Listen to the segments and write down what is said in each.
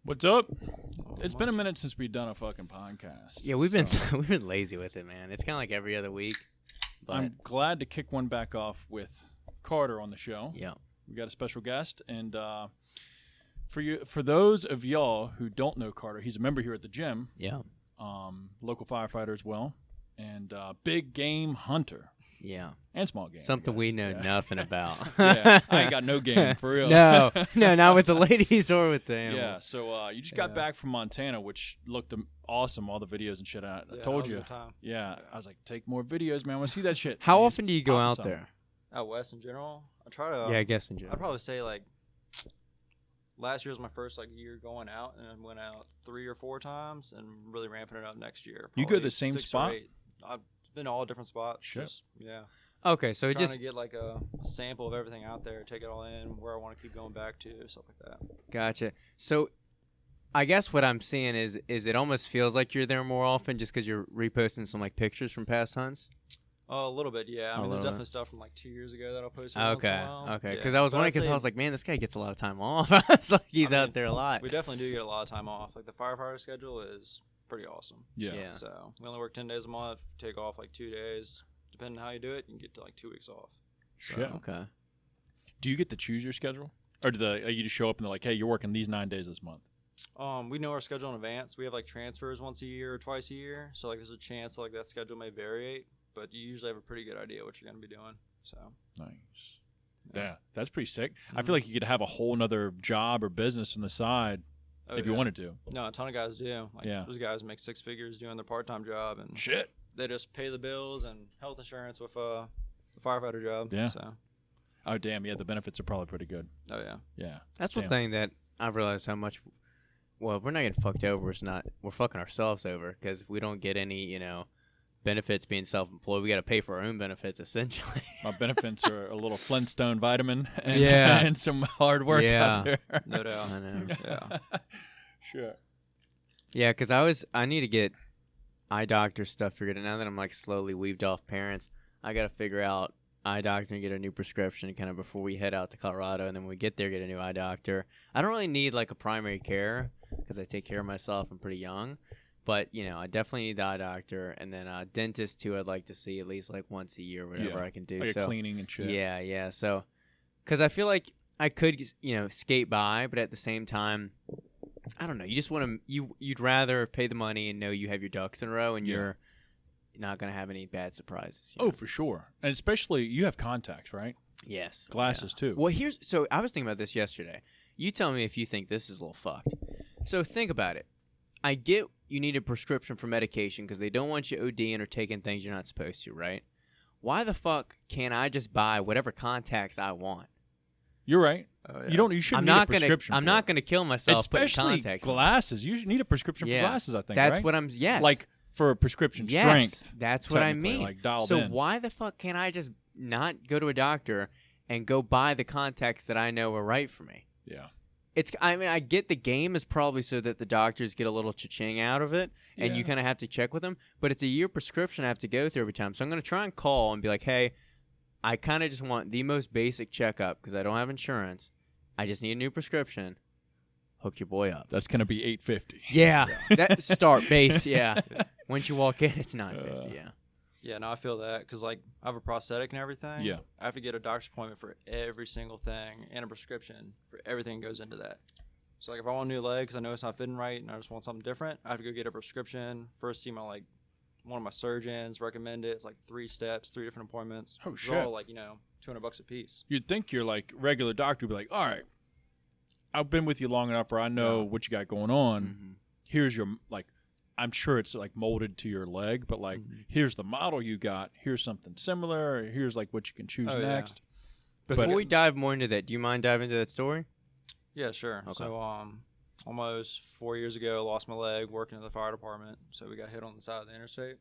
What's up? It's been a minute since we've done a fucking podcast. Yeah, we've been we've been lazy with it, man. It's kind of like every other week. But I'm glad to kick one back off with Carter on the show. Yeah, we got a special guest, and for those of y'all who don't know Carter, he's a member here at the gym. Yeah, local firefighter as well, and big game hunter. Yeah, and small game. Something we know nothing about. Yeah, I ain't got no game for real. No, not with the ladies or with the animals. Yeah, so you just got back from Montana, which looked awesome. All the videos and shit. I told you. Yeah, I was like, take more videos, man. I want to see that shit. How often do you go out there? Out west in general, I try to. Yeah, I guess in general. I'd probably say like last year was my first year going out, and I went out 3 or 4 times, and really ramping it up next year. You go to the same spot? I've been all different spots. Shit. Yeah. Okay, so trying to get like a sample of everything out there, take it all in, where I want to keep going back to, stuff like that. Gotcha. So, I guess what I'm seeing is it almost feels like you're there more often just because you're reposting some pictures from past hunts. A little bit, yeah. I mean, there's definitely stuff from 2 years ago that I'll post. Okay. Because I was wondering, because I was like, man, this guy gets a lot of time off. It's like he's out there a lot. We definitely do get a lot of time off. Like the firefighter schedule is pretty awesome. Yeah. So we only work 10 days a month. Take off 2 days. Depending on how you do it, you can get to 2 weeks off. So. Shit. Okay. Do you get to choose your schedule, or do you just show up and they're like, hey, you're working these 9 days this month? We know our schedule in advance. We have transfers once a year or twice a year, so there's a chance that schedule may vary. But you usually have a pretty good idea what you're going to be doing. So nice. Yeah, that's pretty sick. I feel like you could have a whole nother job or business on the side if you wanted to. No, a ton of guys do. Those guys make 6 figures doing their part-time job, and shit, they just pay the bills and health insurance with a firefighter job. Yeah. So. Oh damn, yeah, the benefits are probably pretty good. Oh yeah. Yeah. That's one thing that I've realized how much. Well, we're not getting fucked over. We're fucking ourselves over because we don't get any, benefits being self-employed. We got to pay for our own benefits essentially. My benefits are a little Flintstone vitamin and, yeah. and some hard work out there. No doubt. I know. Yeah. Sure. Yeah, because I need to get eye doctor stuff figured out. Now that I'm slowly weaved off parents, I got to figure out eye doctor and get a new prescription kind of before we head out to Colorado. And then when we get there, get a new eye doctor. I don't really need a primary care because I take care of myself. I'm pretty young. But, I definitely need the eye doctor, and then a dentist, too, I'd like to see at least, once a year, whatever I can do. Like a cleaning and shit. Yeah. So, because I feel like I could, skate by, but at the same time, I don't know. You just want to, you'd rather pay the money and know you have your ducks in a row, and you're not going to have any bad surprises. Oh, for sure. And especially, you have contacts, right? Yes. Glasses, too. Well, so I was thinking about this yesterday. You tell me if you think this is a little fucked. So, think about it. I get you need a prescription for medication because they don't want you ODing or taking things you're not supposed to, right? Why the fuck can't I just buy whatever contacts I want? You're right. Oh, yeah. You shouldn't need a prescription. I'm not going to kill myself especially putting contacts glasses. You need a prescription for glasses, I think, That's right? what I'm, yes. For a prescription strength. That's what I mean. Dialed so in. Why the fuck can't I just not go to a doctor and go buy the contacts that I know are right for me? Yeah. I get the game is probably so that the doctors get a little cha-ching out of it, and you kind of have to check with them. But it's a year prescription I have to go through every time. So I'm going to try and call and be like, hey, I kind of just want the most basic checkup because I don't have insurance. I just need a new prescription. Hook your boy up. That's going to be $850. Yeah. That start base, yeah. Once you walk in, it's $950, yeah. Yeah, no, I feel that because I have a prosthetic and everything. Yeah, I have to get a doctor's appointment for every single thing and a prescription for everything that goes into that. So if I want a new leg because I know it's not fitting right and I just want something different, I have to go get a prescription. First, see my one of my surgeons recommend it. It's 3 steps, 3 different appointments. Oh shit! It's all $200 a piece. You'd think your regular doctor would be like, all right, I've been with you long enough where I know what you got going on. Mm-hmm. Here's your I'm sure it's molded to your leg, but here's the model you got. Here's something similar. Here's what you can choose next. Yeah. Before we dive more into that, do you mind diving into that story? Yeah, sure. Okay. So almost 4 years ago, I lost my leg working in the fire department. So we got hit on the side of the interstate,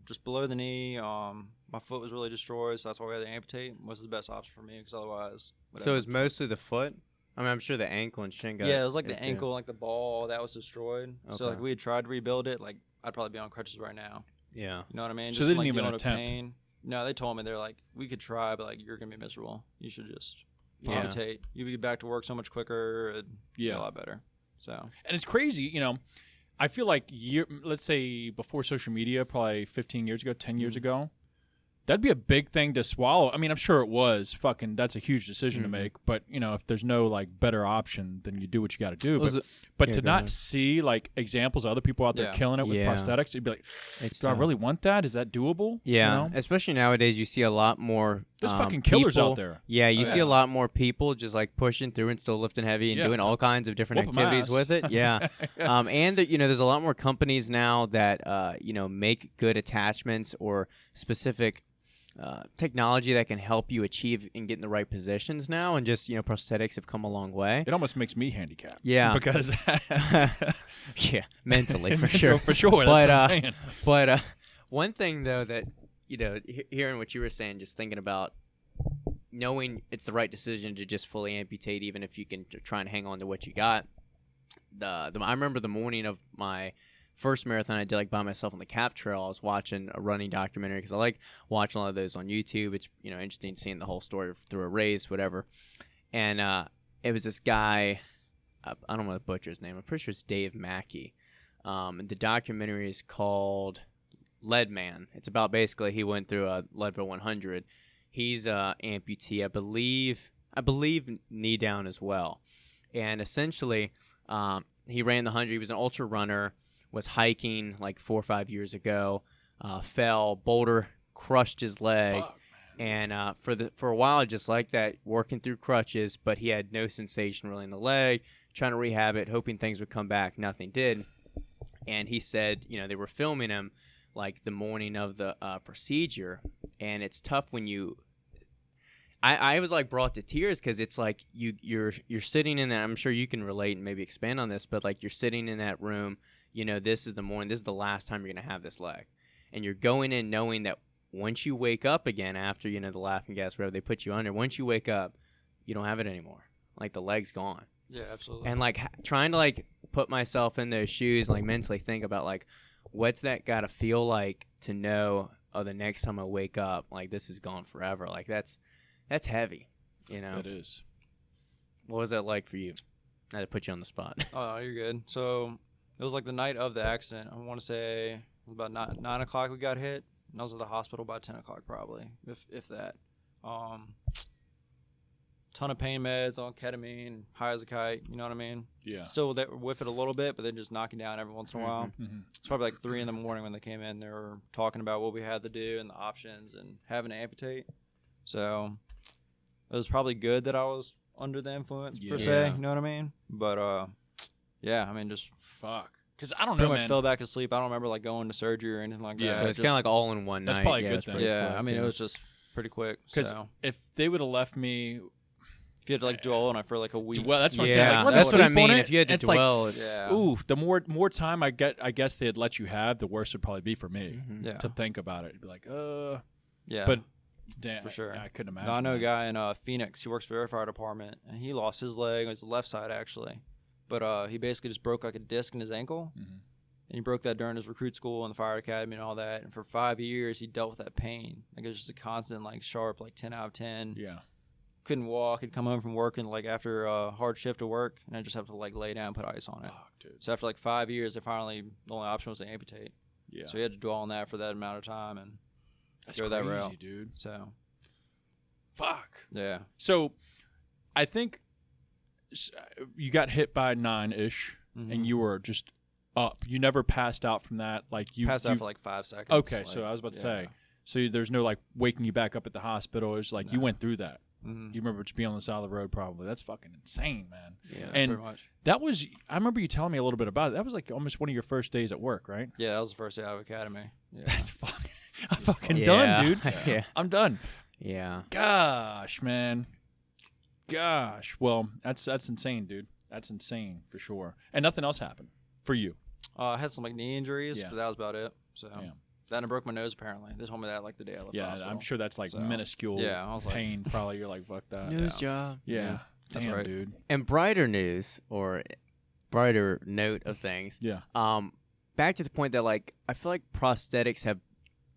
just below the knee. My foot was really destroyed, so that's why we had to amputate. Was the best option for me because otherwise. So it was mostly the foot. I mean, I'm sure the ankle and shin got. Yeah, it was the ankle, the ball that was destroyed. Okay. So we had tried to rebuild it. I'd probably be on crutches right now. Yeah. You know what I mean? So just they didn't even attempt. Pain. No, they told me they're we could try, but you're gonna be miserable. You should just amputate. You'd be back to work so much quicker. It'd be a lot better. So, and it's crazy, I feel like let's say before social media, probably 15 years ago, 10 years ago, that'd be a big thing to swallow. I mean, I'm sure it was. That's a huge decision to make. But if there's no better option, then you do what you got to do. But to not see examples of other people out there killing it with prosthetics, you'd be like, do I really want that? Is that doable? Yeah, especially nowadays, you see a lot more. There's fucking killers people, out there. Yeah, you see a lot more people just pushing through and still lifting heavy and doing all kinds of different activities with it. Yeah, and there's a lot more companies now that make good attachments or specific technology that can help you achieve and get in the right positions now, and just prosthetics have come a long way. It almost makes me handicapped. Yeah, because mentally for sure. That's what I'm saying. But one thing though that hearing what you were saying, just thinking about knowing it's the right decision to just fully amputate, even if you can try and hang on to what you got. I remember the morning of my first marathon I did by myself on the Cap Trail. I was watching a running documentary because I like watching a lot of those on YouTube. It's interesting seeing the whole story through a race, whatever. And it was this guy. I don't want to butcher his name. I'm pretty sure it's Dave Mackey. And the documentary is called Lead Man. It's about basically he went through a Leadville 100. He's amputee, I believe knee down as well. And essentially, he ran the 100. He was an ultra runner. Was hiking 4 or 5 years ago, fell, boulder crushed his leg, Fuck, and for a while just like that, working through crutches, but he had no sensation really in the leg, trying to rehab it, hoping things would come back. Nothing did, and he said, they were filming him the morning of the procedure, and it's tough when you. I was brought to tears because it's you're sitting in that. I'm sure you can relate and maybe expand on this, but you're sitting in that room. This is the morning. This is the last time you're going to have this leg. And you're going in knowing that once you wake up again after, the laughing gas, wherever they put you under, once you wake up, you don't have it anymore. The leg's gone. Yeah, absolutely. And, trying to, put myself in those shoes, mentally think about, what's that got to feel like to know, the next time I wake up, this is gone forever. That's heavy, It is. What was that like for you? I had to put you on the spot. Oh, you're good. So it was the night of the accident. I want to say about 9 o'clock we got hit. And I was at the hospital by 10 o'clock probably, if that. Ton of pain meds on ketamine, high as a kite. You know what I mean? Yeah. Still whiff it a little bit, but then just knocking down every once in a while. Mm-hmm. It's probably 3 in the morning when they came in. They were talking about what we had to do and the options and having to amputate. So it was probably good that I was under the influence per se. You know what I mean? But yeah, I mean just fuck. Because I don't know, pretty much man. fell back asleep. I don't remember going to surgery or anything like that. So it's kind of all in one night. That's probably a good thing. Yeah, I mean it was just pretty quick. Because if they would have left me, if you had to dwell on it for a week. Well, that's what I'm saying. saying. That's what I mean. It, if you had to dwell, ooh, the more time I guess they'd let you have, the worse it'd probably be for me to think about it. It'd be like, yeah, but damn, for sure, I couldn't imagine. No, I know a guy in Phoenix. He works for the fire department, and he lost his leg. It was the left side actually, but he basically just broke a disc in his ankle. Mm-hmm. And he broke that during his recruit school and the fire academy and all that. And for 5 years, he dealt with that pain. It was just a constant, sharp, 10 out of 10. Yeah. Couldn't walk. He'd come home from working, after a hard shift of work, and I'd just have to, lay down and put ice on it. Fuck, dude. So after, 5 years, the only option was to amputate. Yeah. So he had to dwell on that for that amount of time and That's go crazy, that route. Dude. So. Fuck. Yeah. So, I think you got hit by 9-ish, and you were just up. You never passed out from that. You passed out for 5 seconds. Okay, so I was about to say. So there's no waking you back up at the hospital. It's you went through that. Mm-hmm. You remember just being on the side of the road probably. That's fucking insane, man. Yeah, and pretty much. That was, I remember you telling me a little bit about it. That was almost one of your first days at work, right? Yeah, that was the first day out of academy. Yeah. That's fucking, I'm fucking done, dude. Yeah. I'm done. Yeah. Gosh, man. Gosh. Well, that's insane, dude. That's insane for sure. And nothing else happened for you. I had some knee injuries, but that was about it. So then I broke my nose. Apparently, they told me that the day I left the hospital. I'm sure that's minuscule pain. Probably you're fuck that. Nose job. Yeah. That's damn, right, dude. And brighter news or brighter note of things. Yeah. Back to the point that I feel like prosthetics have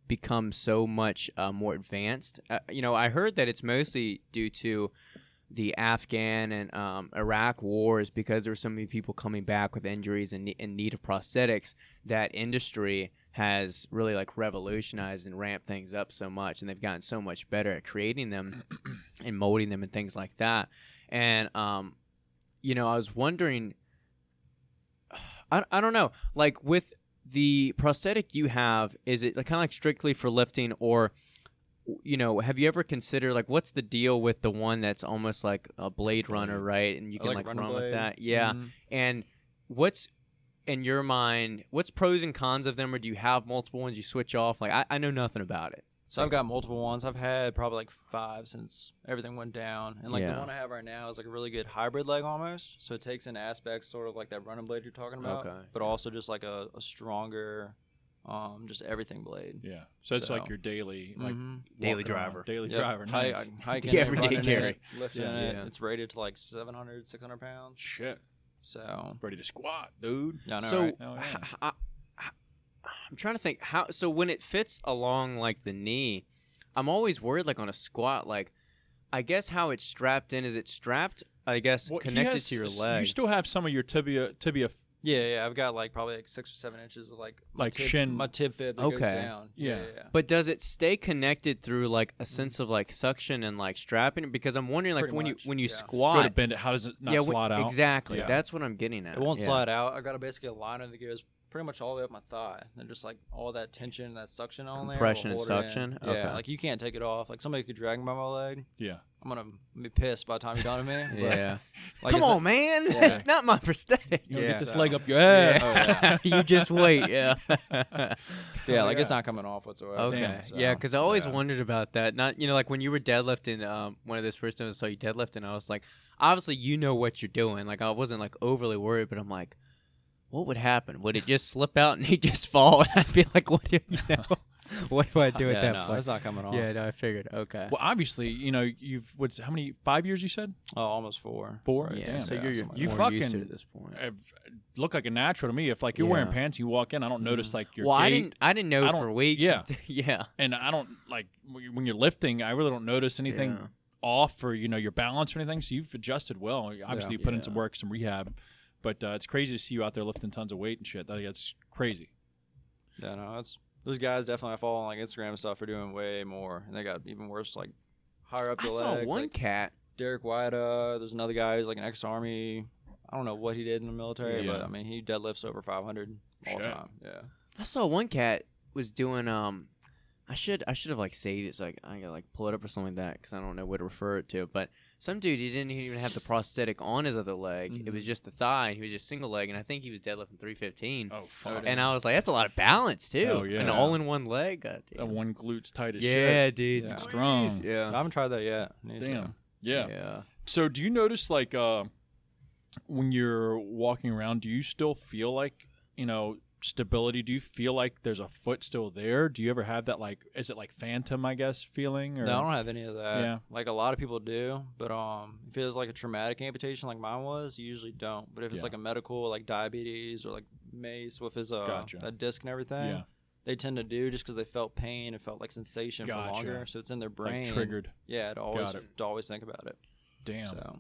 become so much more advanced. I heard that it's mostly due to the Afghan and Iraq wars, because there were so many people coming back with injuries and in need of prosthetics, that industry has really like revolutionized and ramped things up so much, and they've gotten so much better at creating them and molding them and things like that. And you know, I was wondering, I don't know, like with the prosthetic you have, is it like kind of like strictly for lifting, or you know, have you ever considered like what's the deal with the one that's almost like a Blade Runner, right? And you can like run with that, yeah. Mm-hmm. And what's in your mind? What's pros and cons of them, or do you have multiple ones you switch off? Like I know nothing about it. So I've got multiple ones. I've had probably like 5 since everything went down, and like the one I have right now is like a really good hybrid leg almost. So it takes in aspects sort of like that running blade you're talking about, but also just like a stronger. Just everything blade. Yeah. So it's like your daily, like daily driver. Daily driver. Nice. Hiking, the everyday carry. Lifting it. It's rated to like 700, 600 pounds. Shit. So ready to squat, dude. Yeah, I know, so right? I'm trying to think how. So when it fits along like the knee, I'm always worried like on a squat. Like, I guess how it's strapped in, is it strapped? I guess connected to your leg. You still have some of your tibia. Yeah, I've got like probably like 6 or 7 inches of like shin, my tib fib that goes down. Yeah. But does it stay connected through like a sense of like suction and like strapping? Because I'm wondering like when you squat, go to bend it. How does it not slide out? Exactly. Yeah. That's what I'm getting at. It won't slide out. I've got basically a liner that goes pretty much all the way up my thigh, and just like all that tension, that suction on there, compression and suction. Yeah, like you can't take it off. Like somebody could drag me by my leg. Yeah. I'm gonna be pissed by the time you're done with me. Yeah. Like, come on, man. Yeah. Not my prosthetic. Get this leg up your ass. Yeah. You just wait. Yeah. Like it's not coming off whatsoever. Okay. Damn, so, yeah, because I always wondered about that. Not, you know, like when you were deadlifting, one of those first times I saw you deadlifting, I was like, obviously you know what you're doing. Like I wasn't like overly worried, but I'm like, what would happen? Would it just slip out and he'd just fall? And I'd be like, what do you know? What do I do at that point? It's not coming off. Yeah, no, I figured. Okay. Well, obviously, you know, how many? 5 years you said? Oh, almost 4. 4. Yeah. Damn. So you more fucking used to it at this point. Look like a natural to me. If like you're wearing pants, you walk in, I don't notice like your gait. I didn't know for weeks. Yeah. Yeah. And I don't like when you're lifting. I really don't notice anything off or your balance or anything. So you've adjusted well. Obviously, you put in some work, some rehab. But it's crazy to see you out there lifting tons of weight and shit. That's crazy. Yeah, no, those guys definitely I follow on like Instagram and stuff are doing way more, and they got even worse, like higher up the legs. I saw one like cat, Derek White. There's another guy who's like an ex-army. I don't know what he did in the military, but I mean he deadlifts over 500 all the time. Yeah, I saw one cat was doing. I should have like saved it so I gotta like pull it up or something like that because I don't know what to refer it to. But some dude, he didn't even have the prosthetic on his other leg. Mm-hmm. It was just the thigh. And he was just single leg, and I think he was deadlifting 315. Oh, fuck. And I was like, that's a lot of balance too. Oh, yeah. An all-in-one leg. That one glute's tight as shit. Yeah, dude. It's strong. Yeah. I haven't tried that yet. Damn. Yeah. So do you notice like when you're walking around, do you still feel like stability? Do you feel like there's a foot still there? Do you ever have that, like, is it like phantom, I guess, feeling? Or? No, I don't have any of that. Yeah. Like a lot of people do, but if it was like a traumatic amputation like mine was, you usually don't. But if it's like a medical, like diabetes or like Mace with his that disc and everything, they tend to do just because they felt pain and felt like sensation for longer. So it's in their brain. Like triggered. Yeah, to always think about it. Damn. So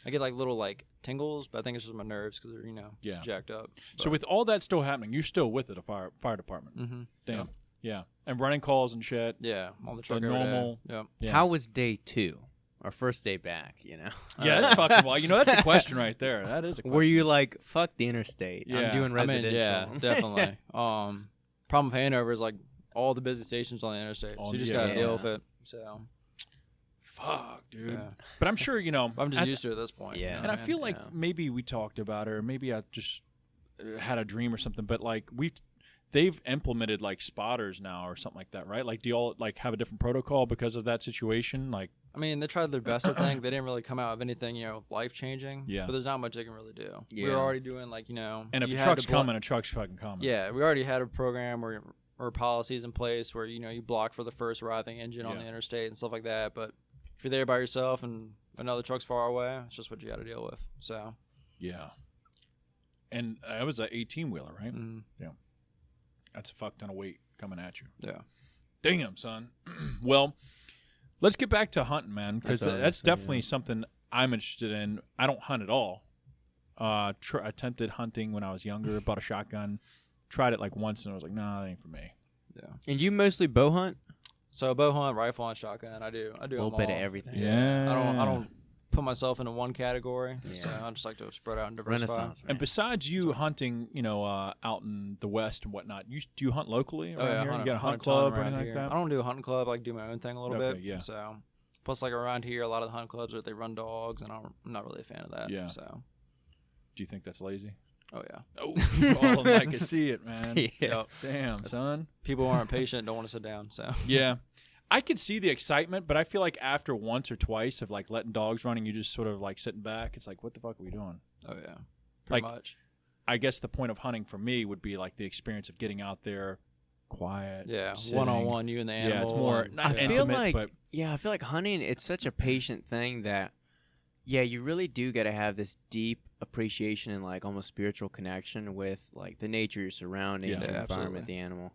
I get like little like tingles, but I think it's just my nerves because they're jacked up. But. So with all that still happening, you're still with the fire department. Mm-hmm. Damn. Yeah. And running calls and shit. Yeah, on the truck. The normal. Yep. Yeah. How was day 2? Our first day back, Yeah, that's fucking wild. That's a question right there. That is a question. Were you like, fuck the interstate? Yeah. I'm doing residential. Yeah, definitely. Problem with Hanover is like all the busy stations on the interstate. So you just got to deal with it. So. Fuck, dude. Yeah. But I'm sure, I'm just used to it at this point. Yeah. And I feel like maybe we talked about it, or maybe I just had a dream or something, but like they've implemented like spotters now or something like that, right? Like do y'all like have a different protocol because of that situation? Like I mean, they tried their best, I think. They didn't really come out of anything, life-changing. Yeah. But there's not much they can really do. Yeah. We were already doing like, And if a truck's coming, a truck's fucking coming. Yeah, we already had a program or policies in place where, you block for the first arriving engine on the interstate and stuff like that, but if you're there by yourself and another truck's far away, it's just what you got to deal with. So, yeah. And that was an 18-wheeler, right? Mm-hmm. Yeah. That's a fuck ton of weight coming at you. Yeah. Damn, son. Well, let's get back to hunting, man, because that's definitely something I'm interested in. I don't hunt at all. Attempted hunting when I was younger. Bought a shotgun. Tried it like once, and I was like, nah, that ain't for me. Yeah. And you mostly bow hunt? So bow hunt, rifle hunt, shotgun. I do A them little bit all. of everything. Yeah. I don't put myself into one category. Yeah. So I just like to spread out and diversify. Renaissance, man. And besides you hunting, out in the West and whatnot, do you hunt locally around here? You got a hunt club or anything like that? I don't do a hunting club. I like do my own thing a little Okay, bit. yeah. So plus, like around here, a lot of the hunt clubs they run dogs, and I'm not really a fan of that. Yeah. So. Do you think that's lazy? Oh yeah. Oh, I can see it, man. Yeah. Yep. Damn, son. People who aren't patient don't want to sit down. So. Yeah. I could see the excitement, but I feel like after once or twice of like letting dogs running, you just sort of like sitting back. It's like, what the fuck are we doing? Oh yeah. Pretty much. I guess the point of hunting for me would be like the experience of getting out there, quiet. Yeah. sitting. One-on-one, you and the animal. Yeah, it's more and- not I intimate, feel like but I feel like hunting, it's such a patient thing that you really do got to have this deep appreciation and like almost spiritual connection with like the nature, your surroundings, Yeah. your Yeah, environment, absolutely. the animal.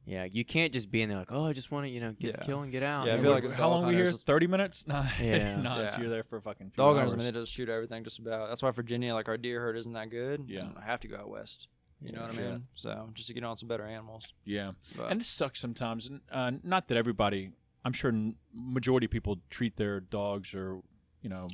Yeah, you can't just be in there like, oh, I just want to, get Yeah. the kill and get out. Yeah, I You feel know, like it's how dog long were we here? hunters. 30 minutes? No, Yeah. no, Yeah. you're there for a fucking few Dog hours. hunters, I mean, they just shoot everything just about. That's why Virginia, like our deer herd, isn't that good. Yeah. And I have to go out west. You know what Shit. I mean? So just to get on some better animals. Yeah, But, and it sucks sometimes. Not that everybody. I'm sure majority of people treat their dogs or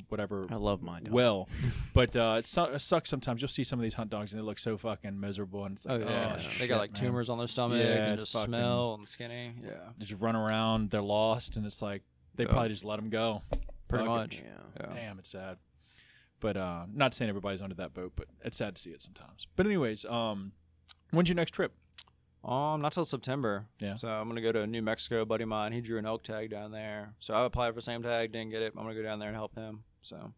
whatever I love my dog. well, but it sucks sometimes. You'll see some of these hunt dogs and they look so fucking miserable, and it's like, yeah, shit, they got like man. tumors on their stomach Yeah, and it's just fucking- smell and skinny. Yeah, They just run around, they're lost, and it's like they Yeah. probably just let them go. pretty Fuck it. much. Yeah. Yeah. Damn, it's sad. But not saying everybody's under that boat, but it's sad to see it sometimes. But anyways, when's your next trip? Not till September. Yeah. So I'm gonna go to New Mexico. A buddy of mine, he drew an elk tag down there. So I applied for the same tag, didn't get it. I'm gonna go down there and help him. So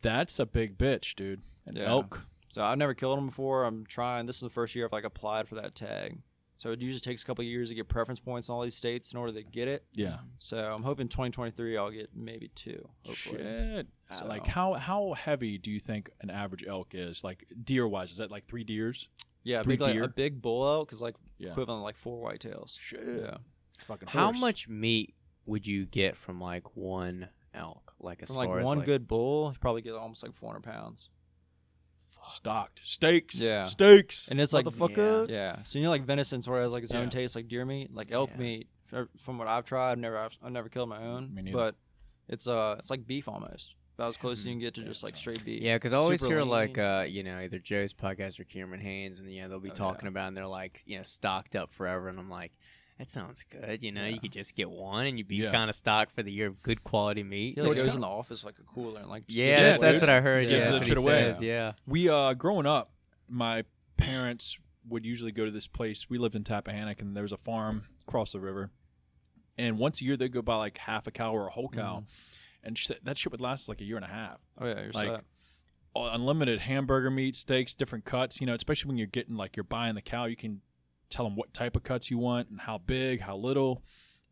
That's a big bitch, dude. An Yeah. elk. So I've never killed them before. I'm trying. This is the first year I've like applied for that tag. So it usually takes a couple of years to get preference points in all these states in order to get it. Yeah. So I'm hoping 2023 I'll get maybe 2. Hopefully. Shit. So- Like how heavy do you think an average elk is? Like deer wise, is that like 3 deers? Yeah, Three like deer? a big bull elk is like Yeah. equivalent to like 4 whitetails. Shit. Yeah. It's fucking How horse. much meat would you get from like one elk? Like as From like far as one like, good bull, you probably get almost like 400 pounds. stocked steaks? Yeah. Steaks. And it's like motherfucker. Yeah. So like venison sort of has like its Yeah. own taste like deer meat, like elk Yeah. meat. From what I've tried, I've never killed my own. Me neither. But it's like beef almost. About as close as you can get to Yeah, just like so- straight beef. Yeah, because I always Super hear lean. like either Joe's podcast or Cameron Haynes, and they'll be Oh, talking yeah. about, and they're like stocked up forever, and I'm like, that sounds good. You Yeah. could just get one, and you'd be Yeah. kind of stocked for the year of good quality meat. He So like it's goes kinda- in the office like a cooler and like just Yeah, gives it that's, away. that's what I heard. Yeah. Yeah, Gives that's that what shit he away. says. Yeah. We growing up, my parents would usually go to this place. We lived in Tappahannock, and there was a farm across the river. And once a year, they'd go buy like half a cow or a whole cow, and that shit would last like a year and a half. Oh yeah, you're Like, set. Unlimited hamburger meat, steaks, different cuts. Especially when you're getting like you're buying the cow, you can tell them what type of cuts you want and how big, how little.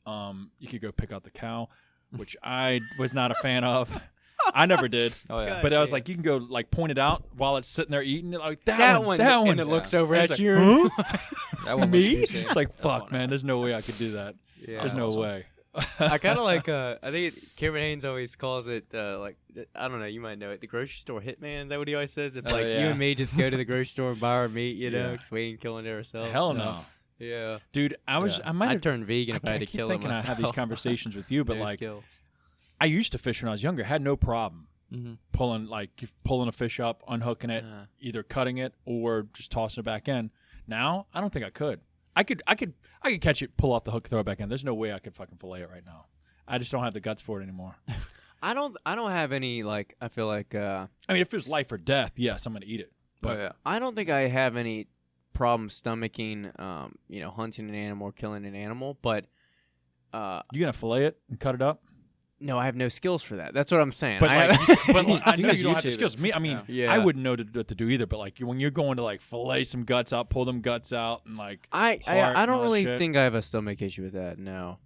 You could go pick out the cow, which I was not a fan of. I never did. Oh yeah. But I was like, you can go like point it out while it's sitting there eating it, like that That one, one, that one. and it looks over And at it's you. like, huh? That one Me? looks juicy. It's like, That's fuck, funny. man. There's no way I could do that. Yeah. There's no awesome. way. I kind of like. I think Cameron Haynes always calls it like. I don't know. You might know it. The grocery store hitman. Is that what he always says? If Oh, like you yeah. and me just go to the grocery store and buy our meat, Yeah. because we ain't killing it ourselves. Hell no. Yeah. Dude, I might I'd have turn vegan if I had to keep kill it thinking I myself. have these conversations with you, but No like skill. I used to fish when I was younger, had no problem Mhm. pulling a fish up, unhooking it, either cutting it or just tossing it back in. Now, I don't think I could. I could catch it, pull off the hook, throw it back in. There's no way I could fucking fillet it right now. I just don't have the guts for it anymore. I don't have any like. I feel like. I mean, if it's life or death, yes, I'm gonna eat it. But Oh yeah. I don't think I have any problem stomaching. Hunting an animal or killing an animal, but. you gonna fillet it and cut it up? No, I have no skills for that. That's what I'm saying. But I like, have- but like, I You know guys you don't have the YouTube skills. it. Me, I mean, Yeah. I wouldn't know what to do either. But like, when you're going to like fillet some guts out, pull them guts out, and like, I heart and don't all that really shit. think I have a stomach issue with that. No.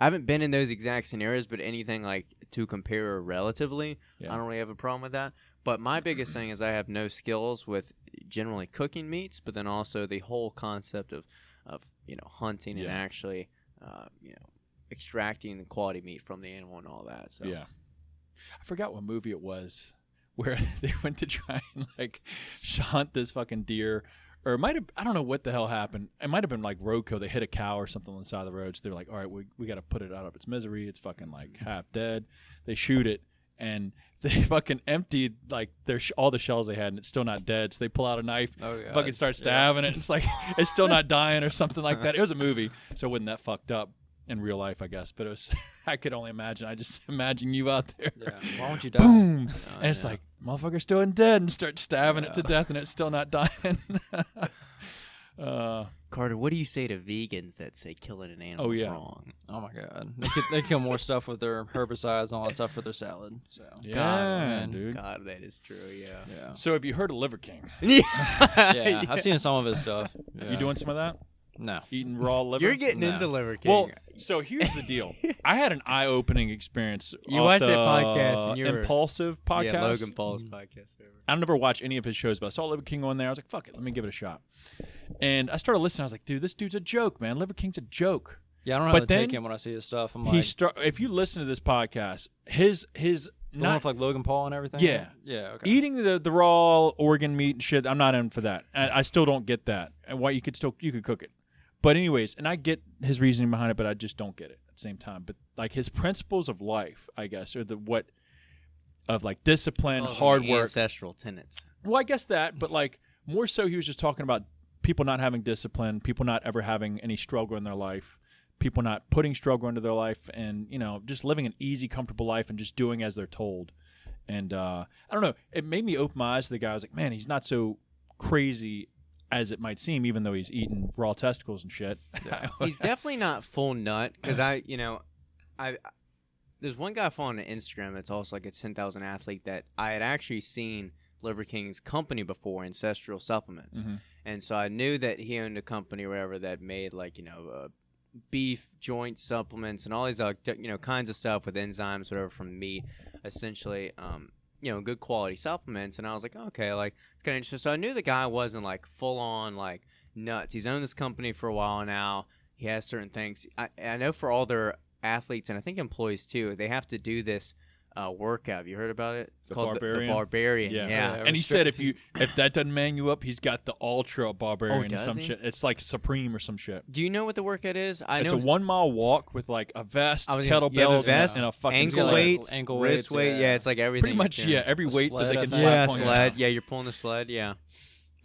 I haven't been in those exact scenarios, but anything like to compare relatively, Yeah. I don't really have a problem with that. But my biggest thing is I have no skills with generally cooking meats, but then also the whole concept of hunting and Yeah. actually extracting the quality meat from the animal and all that. So yeah. I forgot what movie it was where they went to try and like hunt this fucking deer. Or it might have, I don't know what the hell happened. It might have been like roadkill. They hit a cow or something on the side of the road. So they're like, all right, we got to put it out of its misery. It's fucking like half dead. They shoot it and they fucking emptied like all the shells they had and it's still not dead. So they pull out a knife, fucking start stabbing it. It's like, it's still not dying or something like that. It was a movie. So it wasn't that fucked up in real life, I guess. But it was, I could only imagine. I just imagine you out there. Yeah. Why won't you die? Boom. And it's like, motherfucker's still dead and start stabbing it to death and it's still not dying. Carter, what do you say to vegans that say killing an animal is wrong? Oh my god, they kill more stuff with their herbicides and all that stuff for their salad. So. Yeah, God, dude. God, that is true. Yeah. So have you heard of Liver King? Yeah, I've seen some of his stuff. Yeah. You doing some of that? No. Eating raw liver? You're getting into Liver King. Well, so here's the deal. I had an eye-opening experience. You watched that podcast and you were... Impulsive podcast. Yeah, Logan Paul's podcast. I never watched any of his shows, but I saw Liver King on there. I was like, fuck it, let me give it a shot. And I started listening. I was like, dude, this dude's a joke, man. Liver King's a joke. Yeah, I don't know how to take him when I see his stuff. I'm like, if you listen to this podcast, his the one with like Logan Paul and everything? Yeah. Yeah, okay. Eating the raw organ meat and shit, I'm not in for that. I still don't get that. And why you could cook it. But anyways, and I get his reasoning behind it, but I just don't get it at the same time. But like his principles of life, I guess, or of like discipline, hard work, ancestral tenets. Well, I guess that, but like more so, he was just talking about people not having discipline, people not ever having any struggle in their life, people not putting struggle into their life, and just living an easy, comfortable life and just doing as they're told. And I don't know, it made me open my eyes to the guy. I was like, man, he's not so crazy as it might seem, even though he's eating raw testicles and shit. Yeah. He's definitely not full nut because there's one guy following on Instagram that's also like a 10,000 athlete that I had actually seen Liver King's company before, Ancestral Supplements. Mm-hmm. And so I knew that he owned a company or whatever that made like, beef joint supplements and all these, kinds of stuff with enzymes, whatever, from meat, essentially, good quality supplements. And I was like, okay, like, kind of interesting. So I knew the guy wasn't like full on like nuts. He's owned this company for a while now. He has certain things. I know for all their athletes and I think employees too, they have to do this workout. Have you heard about it? It's called the Barbarian. Yeah. And he said if that doesn't man you up, he's got the Ultra Barbarian or some shit. It's like Supreme or some shit. Do you know what the workout is? It's a 1 mile walk with like a vest, kettlebells, and a fucking ankle weights, wrist weight. Yeah, it's like everything. Pretty much, every weight that they can slap on. Sled. Yeah, you're pulling the sled. Yeah.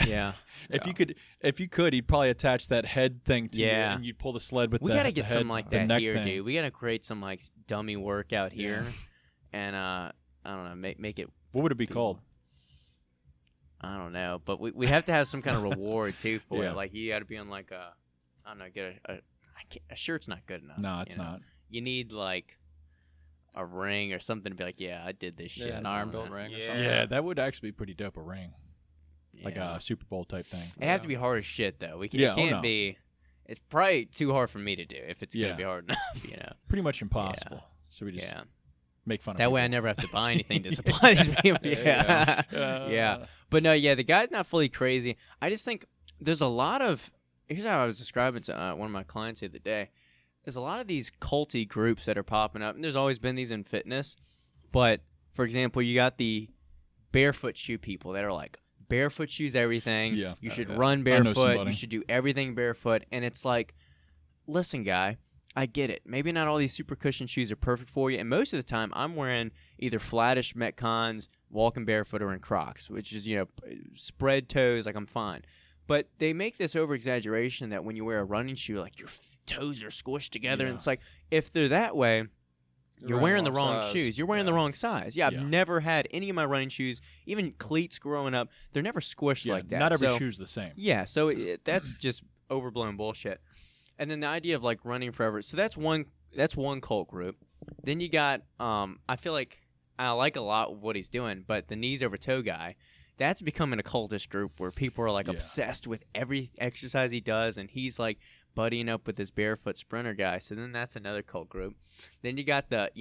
Yeah. If you could, he'd probably attach that head thing to you, and you'd pull the sled with. We gotta get head, something like that here, thing. dude. We gotta create some like dummy workout here, and I don't know, make it. What would it be called? I don't know, but we have to have some kind of reward too for it. Like you got to be on like I don't know, get a shirt's not good enough. No, it's not. You need like a ring or something to be like, yeah, I did this shit. Yeah, an iron built ring or something. Yeah, that would actually be pretty dope. A ring. Like a Super Bowl type thing. It have to be hard as shit though. It can't be. It's probably too hard for me to do if it's gonna be hard enough. Pretty much impossible. So we just make fun of that people. way. I never have to buy anything to supply these people. Yeah. But no, the guy's not fully crazy. I just think there's a lot of. Here's how I was describing to one of my clients the other day. There's a lot of these culty groups that are popping up, and there's always been these in fitness. But for example, you got the barefoot shoe people that are like. Barefoot shoes everything. Yeah. You should run barefoot. You should do everything barefoot. And it's like, listen, guy, I get it. Maybe not all these super cushion shoes are perfect for you. And most of the time, I'm wearing either flattish Metcons, walking barefoot, or in Crocs, which is, spread toes, like I'm fine. But they make this over-exaggeration that when you wear a running shoe, like your toes are squished together. And it's like, if they're that way, you're wearing the wrong shoes. You're wearing the wrong size. Yeah, I've never had any of my running shoes, even cleats growing up, they're never squished like that. Not every shoe's the same. Yeah, so that's just overblown bullshit. And then the idea of like running forever. So that's one cult group. Then you got I feel like I like a lot what he's doing, but the knees over toe guy, that's becoming a cultish group where people are like obsessed with every exercise he does, and he's like buddying up with this barefoot sprinter guy. So then that's another cult group. Then you got the,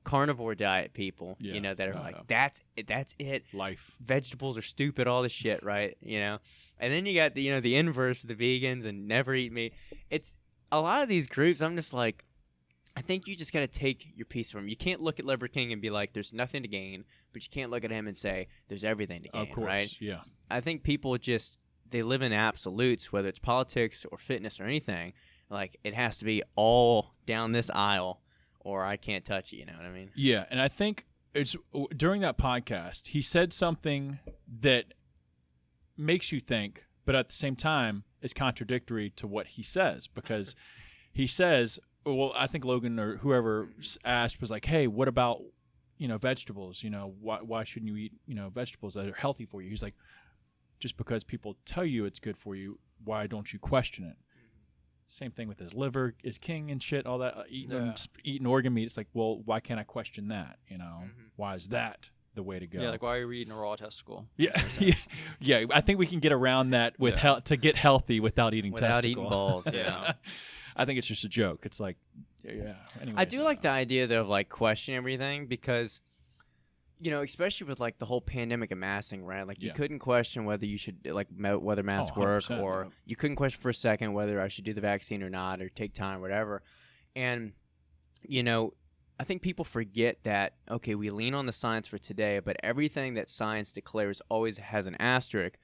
carnivore diet people, that are like, that's it. Life. Vegetables are stupid, all this shit, right? And then you got the, the inverse of the vegans and never eat meat. It's a lot of these groups, I'm just like, I think you just got to take your piece from him. You can't look at Liver King and be like, there's nothing to gain, but you can't look at him and say, there's everything to gain, Of course, right? yeah. I think people just, they live in absolutes, whether it's politics or fitness or anything. Like, it has to be all down this aisle or I can't touch it, you know what I mean? Yeah, and I think it's during that podcast, he said something that makes you think, but at the same time is contradictory to what he says, because he says, well, I think Logan or whoever asked was like, hey, what about, vegetables? Why shouldn't you eat, vegetables that are healthy for you? He's like, just because people tell you it's good for you, why don't you question it? Same thing with his liver is king and shit, all that, eating organ meat. It's like, well, why can't I question that? Why is that the way to go? Yeah, like why are you eating a raw testicle? Yeah, yeah. I think we can get around that with to get healthy without eating testicle. Eating balls. Yeah. I think it's just a joke. It's like, yeah. Anyways, I do like the idea though of like questioning everything because, especially with like the whole pandemic and masking, right? Like you couldn't question whether you should like whether masks work, or you couldn't question for a second whether I should do the vaccine or not, or take time, or whatever. And I think people forget that, okay, we lean on the science for today, but everything that science declares always has an asterisk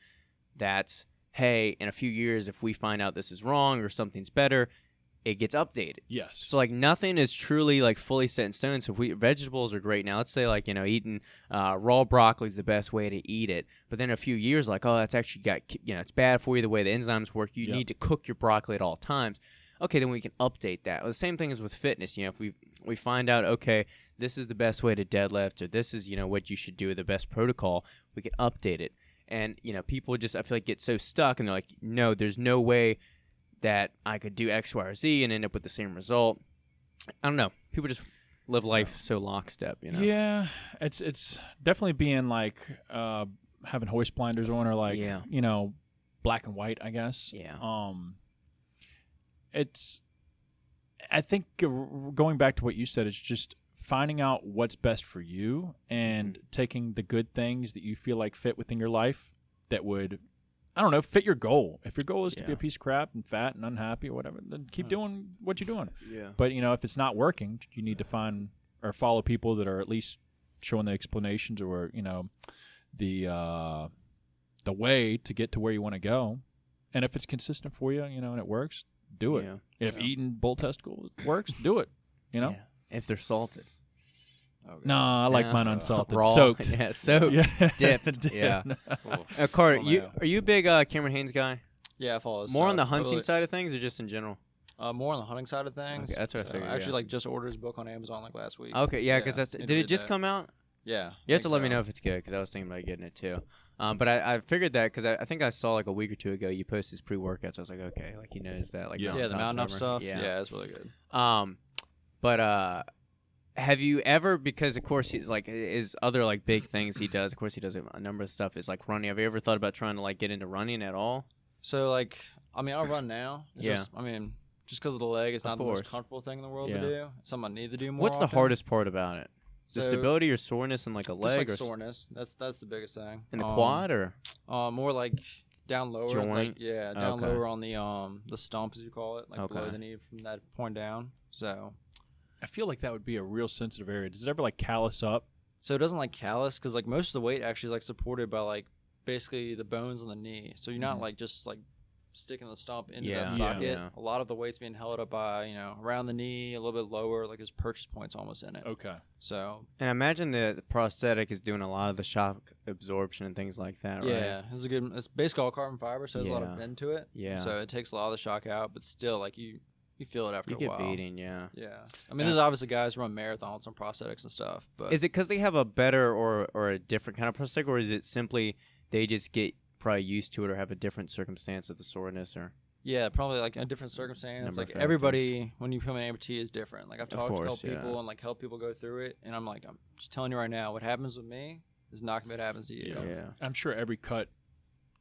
that's, hey, in a few years, if we find out this is wrong or something's better, it gets updated. Yes. So, like, nothing is truly, like, fully set in stone. So, vegetables are great now. Let's say, like, eating raw broccoli is the best way to eat it. But then a few years, like, oh, that's actually got, it's bad for you the way the enzymes work. You need to cook your broccoli at all times. Okay, then we can update that. Well, the same thing is with fitness. If we find out, okay, this is the best way to deadlift, or this is, what you should do, the best protocol, we can update it. And, people just, I feel like, get so stuck, and they're like, no, there's no way that I could do X, Y, or Z and end up with the same result. I don't know. People just live life so lockstep, Yeah, it's definitely being like having hoist blinders on, or like black and white, I guess. Yeah. I think going back to what you said, it's just finding out what's best for you and taking the good things that you feel like fit within your life that would, I don't know, fit your goal. If your goal is to be a piece of crap and fat and unhappy or whatever, then keep doing what you're doing. Yeah. But, if it's not working, you need to find or follow people that are at least showing the explanations or, the way to get to where you want to go. And if it's consistent for you, and it works, do it. Yeah. If eating bull testicles works, do it. Yeah. If they're salted. Okay. No, I like mine unsalted, Raw. soaked. Yeah, soaked. Dipped. Yeah. Carter, are you a big Cameron Haynes guy? Yeah, I follow his More stuff. on the hunting side of things, or just in general? More on the hunting side of things. Okay, that's what I figured. I actually just ordered his book on Amazon like last week. Okay, yeah, because did it just come out? Yeah. You have to let me know if it's good, because I was thinking about getting it too. But I figured that because I think I saw like a week or two ago you posted his pre-workouts. I was like, okay, like he knows that. Like the mountain up stuff. Yeah, it's really good. But have you ever, because of course he's like his other like big things he does, of course he does a number of stuff, is like running. Have you ever thought about trying to like get into running at all? So like, I'll run now. It's just because of the leg, it's not the most comfortable thing in the world to do. It's something I need to do more. What's often. the hardest part about it? The stability or soreness in like a leg, just like or soreness. That's the biggest thing. in the quad, or more like down lower, joint. Like, down lower on the stump, as you call it, like below the knee from that point down. So I feel like that would be a real sensitive area. Does it ever like callus up? So it doesn't like callus, because like most of the weight actually is like supported by like basically the bones on the knee. So you're not like just like sticking the stump into that socket. Yeah. A lot of the weight's being held up by around the knee, a little bit lower, like there's purchase points almost in it. Okay. So and I imagine the prosthetic is doing a lot of the shock absorption and things like that, right? Yeah, it's basically all carbon fiber, so there's a lot of bend to it. Yeah. So it takes a lot of the shock out, but still like you feel it after a while. You get beating, yeah. Yeah. I mean, there's obviously guys who run marathons on prosthetics and stuff, but is it because they have a better or a different kind of prosthetic, or is it simply they just get probably used to it or have a different circumstance of the soreness, or? Yeah, probably like a different circumstance. Number Like of factors. Everybody, when you become an amputee, is different. Like I've talked to course, people and like help people go through it, and I'm just telling you right now, what happens with me is not gonna be what happens to you. Yeah. I'm sure every cut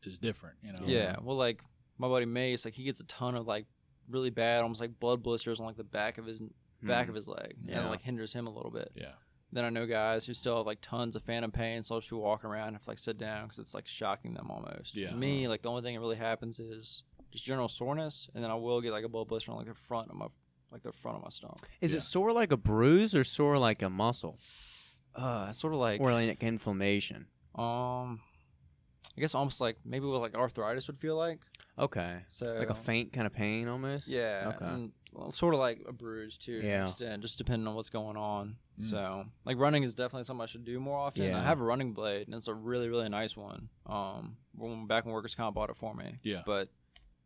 is different, Yeah. Well, like my buddy Mace, like he gets a ton of like really bad, almost like blood blisters on like the back of his leg, and it like hinders him a little bit. Yeah. Then I know guys who still have like tons of phantom pain, so just be walking around and have to like sit down because it's like shocking them almost. Yeah. Me, like the only thing that really happens is just general soreness, and then I will get like a blood blister on like the front of my like the front of my stomach. Is it sore like a bruise or sore like a muscle? It's sort of like Or like inflammation? I guess almost like maybe what like arthritis would feel like. Okay. So Like a faint kind of pain almost? Yeah. Okay. And, well, sort of like a bruise too. To an extent, just depending on what's going on. So like running is definitely something I should do more often. Yeah. I have a running blade, and it's a really really nice one. Back when Workers' Comp bought it for me. Yeah. But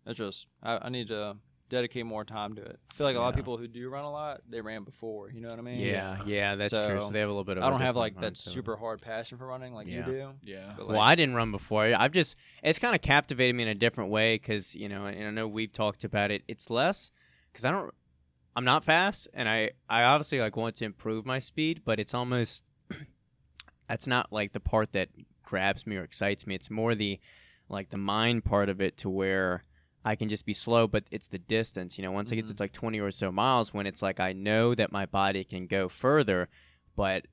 it's just I need to dedicate more time to it. I feel like a lot of people who do run a lot, they ran before. You know what I mean? Yeah, that's true. So they have a little bit of. I don't have like that super hard passion for running like you do. Yeah. But, Well, I didn't run before. It's kind of captivated me in a different way because and I know we've talked about it. It's less because I'm not fast, and I obviously like want to improve my speed, but it's almost that's not like the part that grabs me or excites me. It's more the mind part of it to where I can just be slow, but it's the distance. Once I get to like 20 or so miles, when it's like I know that my body can go further, but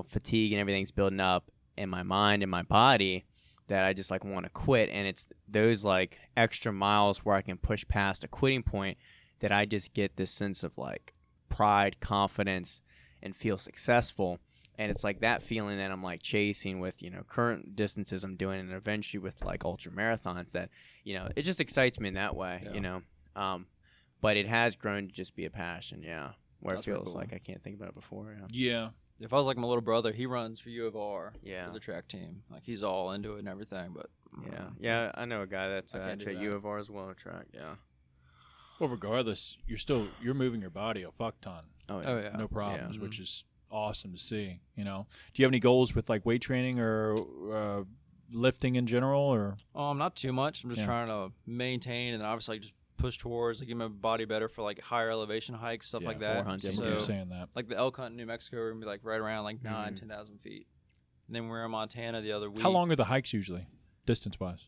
fatigue and everything's building up in my mind and my body that I just like want to quit. And it's those like extra miles where I can push past a quitting point that I just get this sense of like pride, confidence, and feel successful. And it's like that feeling that I'm like chasing with, current distances I'm doing and eventually with like ultra marathons that, it just excites me in that way, but it has grown to just be a passion. Yeah. Where That's it feels cool. like I can't think about it before. Yeah. If I was like my little brother, he runs for U of R Yeah. for the track team. Like he's all into it and everything. But Yeah. I know a guy that's I can't do at that. U of R as well, track. Yeah. Well, regardless, you're moving your body a fuck ton. Oh, yeah. Oh yeah. No problems, Yeah. which is awesome to see. Do you have any goals with like weight training or lifting in general, or? Not too much. I'm just Yeah. trying to maintain and then obviously like, just push towards like get my body better for like higher elevation hikes, stuff like that. 400. Yeah, So, you were saying that. like the elk hunt in New Mexico, we're gonna be like right around like 10,000 feet. And then we were in Montana the other week. How long are the hikes usually, distance-wise?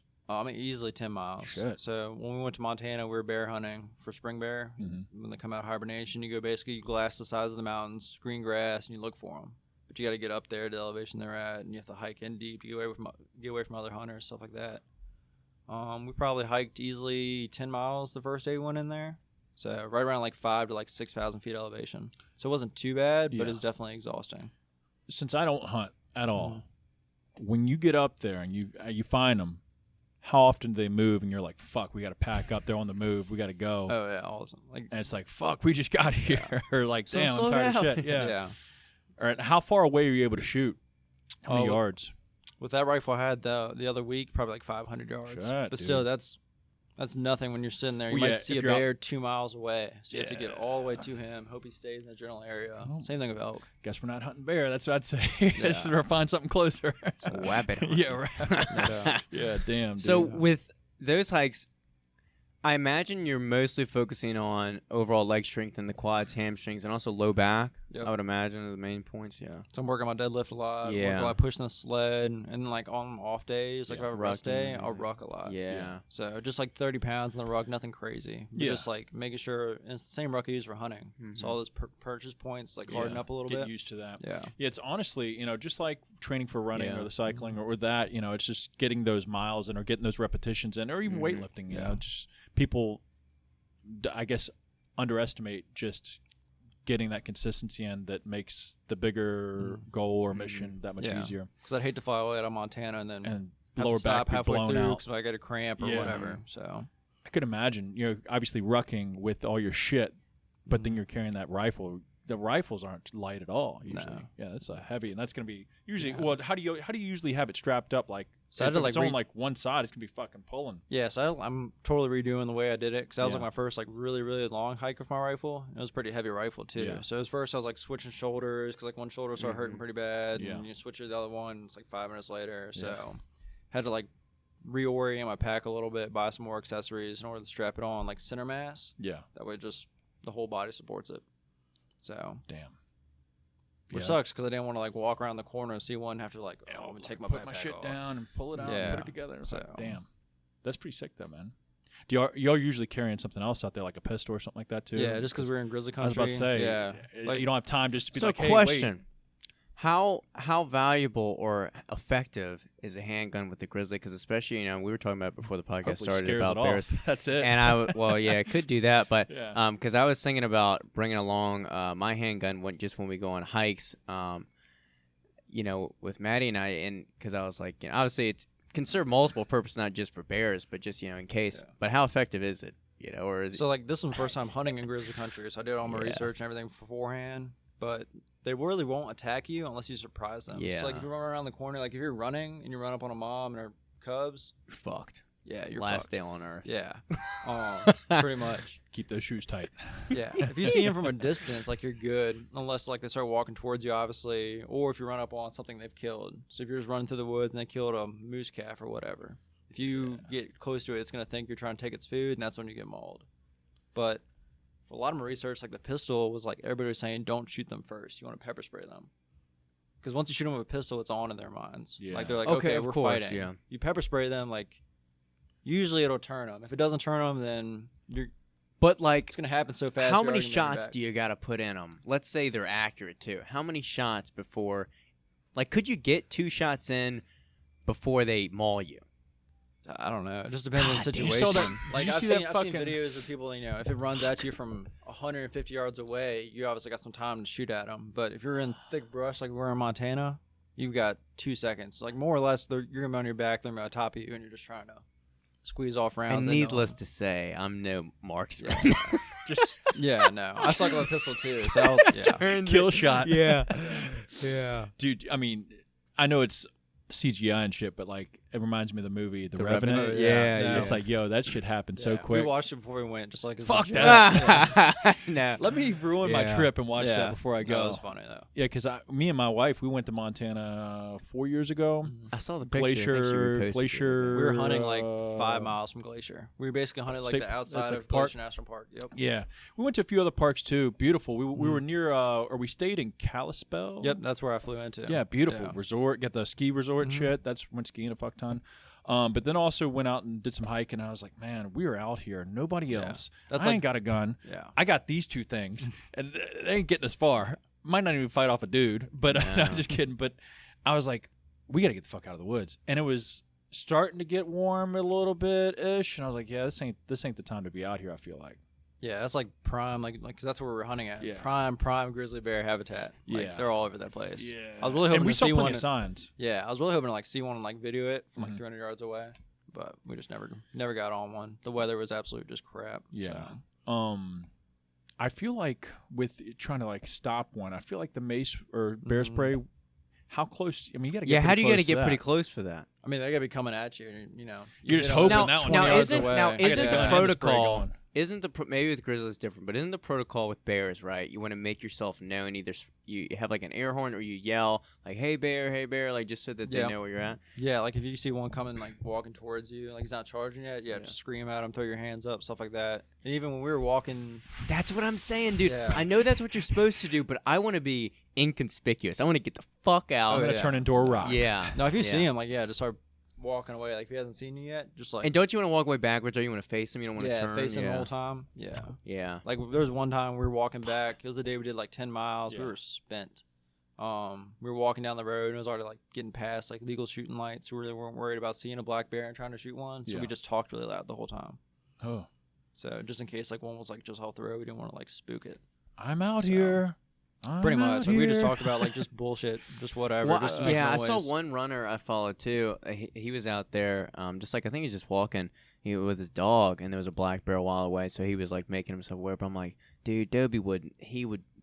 Easily 10 miles. Shit. So when we went to Montana, we were bear hunting for spring bear. When they come out of hibernation, you glass the sides of the mountains, green grass, and you look for them. But you got to get up there to the elevation they're at, and you have to hike in deep to get away from other hunters, stuff like that. We probably hiked easily 10 miles the first day we went in there. So right around like 5,000 to like 6,000 feet elevation. So it wasn't too bad, but Yeah. it's definitely exhausting. Since I don't hunt at all, when you get up there and you find them, how often do they move and you're like, fuck, we got to pack up, they're on the move, we got to go. Oh yeah, all of a sudden. Like, And it's like, fuck, we just got here. or like, So damn, I'm slow tired of down. shit. Yeah. yeah. All right, how far away are you able to shoot? How many Oh, yards? With that rifle I had the other week, probably like 500 yards. Shit, But dude. still, that's nothing when you're sitting there. You Well, yeah, might see if a you're out- bear 2 miles away, so you have to get Yeah. all the way to him. Hope he stays in the general area. Oh. Same thing with elk. Guess we're not hunting bear. That's what I'd say. Let's find something closer. Wabbit hunt. Yeah, right. Yeah, damn. Dude. So with those hikes, I imagine you're mostly focusing on overall leg strength and the quads, hamstrings, and also low back. Yep. I would imagine are the main points. Yeah. So I'm working my deadlift a lot. Yeah. Working a lot pushing the sled, and then like on off days, like Yeah, if I have a rest day, rucking. I'll ruck a lot. Yeah. So just like 30 pounds in the ruck, nothing crazy. But Yeah. Just like making sure, and it's the same ruck I use for hunting. So all those purchase points like harden up a little Get bit. used to that. Yeah. Yeah, it's honestly, just like training for running Yeah. or the cycling or that, it's just getting those miles in or getting those repetitions in or even weightlifting, you know, just people, I guess, underestimate just getting that consistency in that makes the bigger goal or mission that much Yeah. easier. Because I'd hate to fly away out of Montana and then And have lower to stop back be halfway blown through out. because I get a cramp or Yeah. whatever. So I could imagine, obviously rucking with all your shit, but then you're carrying that rifle. The rifles aren't light at all usually. No. Yeah, that's a heavy, and that's gonna be usually. Well, how do you usually have it strapped up? Like, So I if did, like, it's on like one side, it's gonna be fucking pulling. yeah, so I'm totally redoing the way I did it because that was Yeah. like my first like really really long hike with my rifle. It was a pretty heavy rifle too. Yeah. So at first I was like switching shoulders because like one shoulder started hurting pretty bad, Yeah. and you switch to the other one. It's like 5 minutes later. So had to like reorient my pack a little bit, buy some more accessories in order to strap it on like center mass. Yeah, That way just the whole body supports it. So damn. which Yeah. sucks because I didn't want to like walk around the corner and see one have to like I'm gonna take my put backpack my shit off. down and pull it out and Yeah. put it together. It's like, So- damn, that's pretty sick though, man. Do y'all usually carrying something else out there, like a pistol or something like that too? Yeah, just because we're in grizzly I was country. about to say, yeah, like you don't have time just to be So like, hey, question. How valuable or effective is a handgun with the grizzly? Because especially, we were talking about before the podcast Hopefully started scares about it bears. off. That's it. And it could do that, but Yeah. because I was thinking about bringing along my handgun when we go on hikes, with Maddie and I, and because I was like, obviously it can serve multiple purposes, not just for bears, but just in case. Yeah. But how effective is it? Or is So like this was my first time hunting in grizzly country, so I did all my Yeah. research and everything beforehand. But they really won't attack you unless you surprise them. Yeah. So like if you run around the corner, like if you're running and you run up on a mom and her cubs, you're fucked? yeah, you're Last fucked. day on Earth. Yeah, pretty much. Keep those shoes tight. Yeah, if you see them from a distance, like you're good, unless like they start walking towards you, obviously, or if you run up on something they've killed. So if you're just running through the woods and they killed a moose calf or whatever, if you get close to it, it's gonna think you're trying to take its food, and that's when you get mauled. But for a lot of my research, like the pistol was like everybody was saying, don't shoot them first. You want to pepper spray them. Because once you shoot them with a pistol, it's on in their minds. Yeah. Like they're like, Okay, okay, of we're course, fighting. yeah. You pepper spray them, like usually it'll turn them. If it doesn't turn them, then But like, it's gonna happen so fast. how you're many already gonna be shots back. do you got to put in them? Let's say they're accurate too. How many shots before? Like, could you get 2 shots in before they maul you? I don't know. It just depends on the God, dude, you situation. saw that- did Like you I've see seen, that I've seen fucking- videos of people. If it runs at you from 150 yards away, you obviously got some time to shoot at them. But if you're in thick brush, like we're in Montana, you've got 2 seconds. Like more or less, you're gonna be on your back, they're gonna be on top of you, and you're just trying to squeeze off rounds. And no- needless to say, I'm no marksman. Just yeah, no. I suck with a pistol too. So I was, yeah. kill shot. yeah, yeah. Dude, I mean, I know it's CGI and shit, but like it reminds me of the movie The Revenant? Revenant. Yeah, no. It's like, yo, that shit happened so Yeah. quick. We watched it before we went, just like it's Fuck a that. joke. No. Let me ruin my Yeah. trip and watch Yeah. that before I No, go. it was funny though. Yeah, because me and my wife, we went to Montana 4 years ago. I saw the picture. I think she reposted it. Glacier. We were hunting like 5 miles from Glacier. We were basically hunting like State- the outside that's like of the park? Glacier National Park. Yep. Yeah, we went to a few other parks too. Beautiful. We were near, or we stayed in Kalispell. Yep, that's where I flew into. Yeah, beautiful Yeah. resort. Got the ski resort and shit. That's went skiing a fuck ton. But then also went out and did some hiking. And I was like, man, we are out here. Nobody Yeah. else. That's I like- ain't got a gun. Yeah. I got these 2 things, and they ain't getting us far. Might not even fight off a dude, but No. I'm just kidding. But I was like, we got to get the fuck out of the woods. And it was starting to get warm a little bit ish, and I was like, yeah, this ain't the time to be out here. I feel like. Yeah, that's like prime, like because that's where we're hunting at. Yeah. Prime grizzly bear habitat. Like, Yeah. they're all over that place. Yeah, I was really hoping and we to saw see plenty one. of signs. Yeah, I was really hoping to like see one and like video it from Mhm. like 300 yards away, but we just never got on one. The weather was absolute just crap. Yeah. So. I feel like with trying to like stop one, I feel like the mace or bear spray. How close? I mean, you got to get. Yeah, how do you got to get pretty close for that? I mean, they're gonna be coming at you. And, you You're just get hoping them that one 20 stays yards isn't away. now I gotta isn't get the that hand spray protocol going. isn't the maybe with grizzlies different, but isn't the protocol with bears right? You want to make yourself known. Either you have like an air horn or you yell like hey bear," like just so that they Yeah. know where you're at. Yeah, like if you see one coming like walking towards you, like he's not charging yet, Yeah. just scream at him, throw your hands up, stuff like that. And even when we were walking, That's what I'm saying, dude. Yeah. I know that's what you're supposed to do, but I want to be inconspicuous. I want to get the fuck out. I'm gonna yeah. turn into a rock. Yeah. no, if you Yeah. see him, like just start walking away. Like if he hasn't seen you yet, just like And don't you want to walk way backwards, or you want to face him? You don't want to yeah, turn. facing yeah. the whole time. Yeah. Yeah. Like there was one time we were walking back. It was the day we did like 10 miles. Yeah. We were spent. We were walking down the road and it was already like getting past like legal shooting lights. We really weren't worried about seeing a black bear and trying to shoot one. So Yeah. we just talked really loud the whole time. Oh, So just in case like one was like just off the road, we didn't want to like spook it. I'm out So, here. Pretty I'm much. out Like, we just here. talked about like just bullshit, just whatever. Well, just to make yeah, noise. I saw one runner I followed too. He was out there, just like I think he's just walking with his dog, and there was a black bear a while away. So he was like making himself aware. But I'm like, dude, Dobie would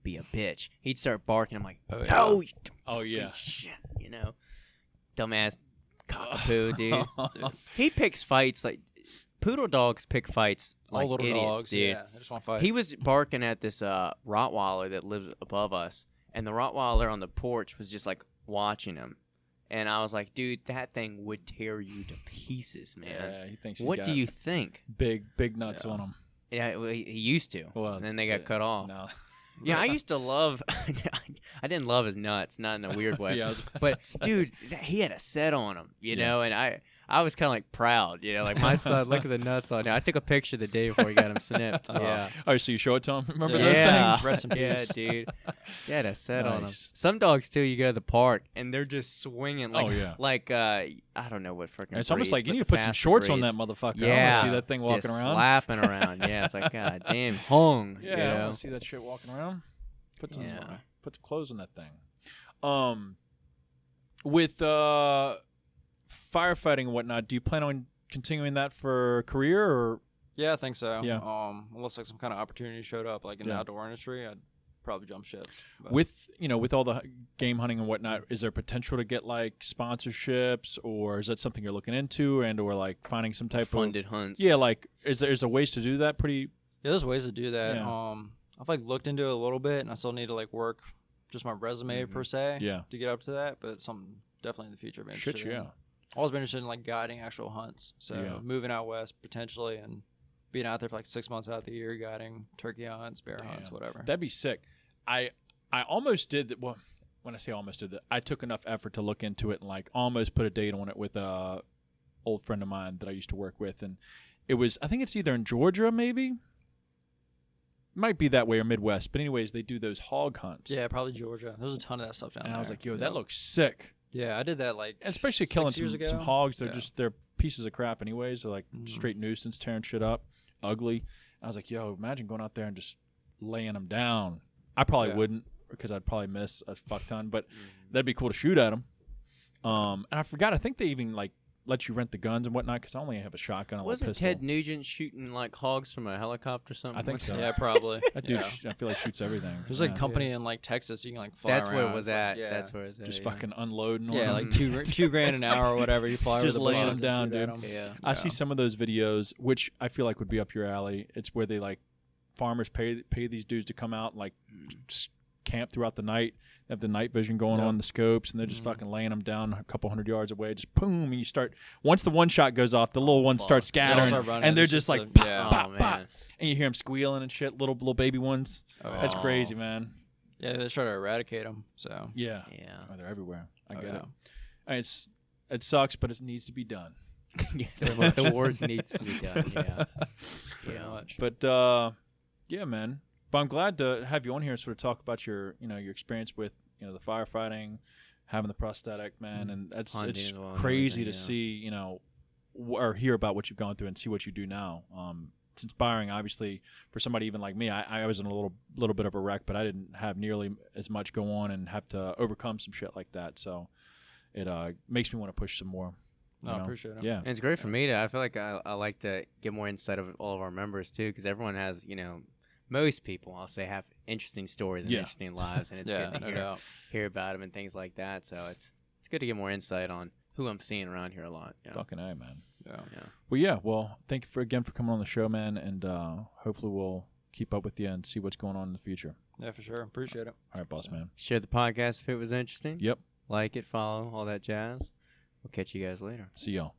be a bitch. He'd start barking. I'm like, Oh, yeah. no, you Oh yeah. shit, dumbass cockapoo, dude. He picks fights like poodle dogs pick fights like All little idiots, dogs, dude. yeah. They just want to fight. He was barking at this Rottweiler that lives above us, and the Rottweiler on the porch was just like watching him. And I was like, dude, that thing would tear you to pieces, man. Yeah, he thinks he's What got do you think? big nuts Yeah. on him. Yeah, well, he used to. Well, and then they got cut off. No. Yeah, I used to love. I didn't love his nuts, not in a weird way. Yeah, I was- But dude, he had a set on him, you Yeah. know. And I was kind of like proud, like my son, look at the nuts on him. I took a picture the day before he got him snipped. Yeah. Oh, so you show it to him? Remember Yeah. those Yeah. things? Rest in Yeah, peace. dude. Yeah, that set on them. Nice. Some dogs too. You go to the park and they're just swinging. Like, Oh, yeah. like I don't know what freaking. It's almost breeds, like you but need to the put some faster shorts on breeds. that motherfucker. I Yeah, want to see that thing walking just around. slapping around. Yeah, it's like god damn, hung. Yeah, you I know? want to see that shit walking around. Put some, Yeah. put some clothes on that thing. With firefighting and whatnot, do you plan on continuing that for a career or? Yeah, I think so. Yeah. Unless like some kind of opportunity showed up, like in the Yeah. outdoor industry, I'd probably jump ship. But With with all the game hunting and whatnot, is there potential to get like sponsorships, or is that something you're looking into, and or like finding some type Funded hunts. of like is there ways to do that? Pretty yeah, there's ways to do that. Yeah. I've like looked into it a little bit, and I still need to like work just my resume per se. Yeah. To get up to that, but something definitely in the future. I've been shit. interested in. Yeah, Always been interested in like guiding actual hunts. So Yeah. moving out west potentially and being out there for like 6 months out of the year guiding turkey hunts, bear hunts, whatever. that'd be sick. I almost did that. Well, when I say almost did that, I took enough effort to look into it and like almost put a date on it with a old friend of mine that I used to work with, and it was I think it's either in Georgia maybe. Might be that way or Midwest, but anyways, they do those hog hunts. Yeah, probably Georgia. There's a ton of that stuff down and there. I was like, yo, Yep. that looks sick. Yeah, I did that like And especially 6 killing years ago. some hogs. They're Yeah. just they're pieces of crap anyways. They're like straight nuisance, tearing shit up, ugly. I was like, yo, imagine going out there and just laying them down. I probably Yeah. wouldn't because I'd probably miss a fuck ton, but that'd be cool to shoot at them. And I forgot. I think they even like let you rent the guns and whatnot because I only have a shotgun and a Wasn't pistol. Ted Nugent shooting like hogs from a helicopter or something? I think so. Yeah, probably. That dude, Yeah. I feel like shoots everything. There's like a Yeah. company in like Texas you can like fly That's around. where it was It's like- at. yeah. That's where it's at. Just yeah. fucking unloading. on Yeah, them. like $2 grand an hour or whatever. You fly over Just the laying bushes them down, and shoot at dude. 'em. Yeah. I see some of those videos, which I feel like would be up your alley. It's where they like farmers pay these dudes to come out and like just camp throughout the night. They have the night vision going Yep. on, the scopes, and they're just fucking laying them down a couple 100 yards away. Just boom, and you start. Once the one shot goes off, the little ones start They all scattering, start running, and they're it's just just like a- pop, yeah. pop, Oh, pop, man. and you hear them squealing and shit. Little baby ones. Oh, That's yeah. crazy, man. Yeah, they try to eradicate them. So Yeah, Yeah. Oh, they're everywhere. I Oh, get yeah. it. And it sucks, but it needs to be done. Yeah, the work needs to be done. Yeah. pretty Yeah. much. But yeah, man. But I'm glad to have you on here and sort of talk about your your experience with the firefighting, having the prosthetic, man, and it's Hunting as well and crazy to everything, see or hear about what you've gone through and see what you do now. It's inspiring, obviously, for somebody even like me. I was in a little bit of a wreck, but I didn't have nearly as much go on and have to overcome some shit like that. So it makes me want to push some more. No, I appreciate it. Yeah. And it's great for me to. I feel like I like to get more insight of all of our members too, because everyone has most people I'll say have interesting stories and Yeah. interesting lives, and it's Yeah, good to no doubt. hear about them and things like that. So it's good to get more insight on who I'm seeing around here a lot. Yeah. Fucking A, man. Yeah. Well, well, thank you again for coming on the show, man, and hopefully we'll keep up with you and see what's going on in the future. Yeah, for sure. Appreciate it. All right, boss man. Share the podcast if it was interesting. Yep. Like it, follow, all that jazz. We'll catch you guys later. See y'all.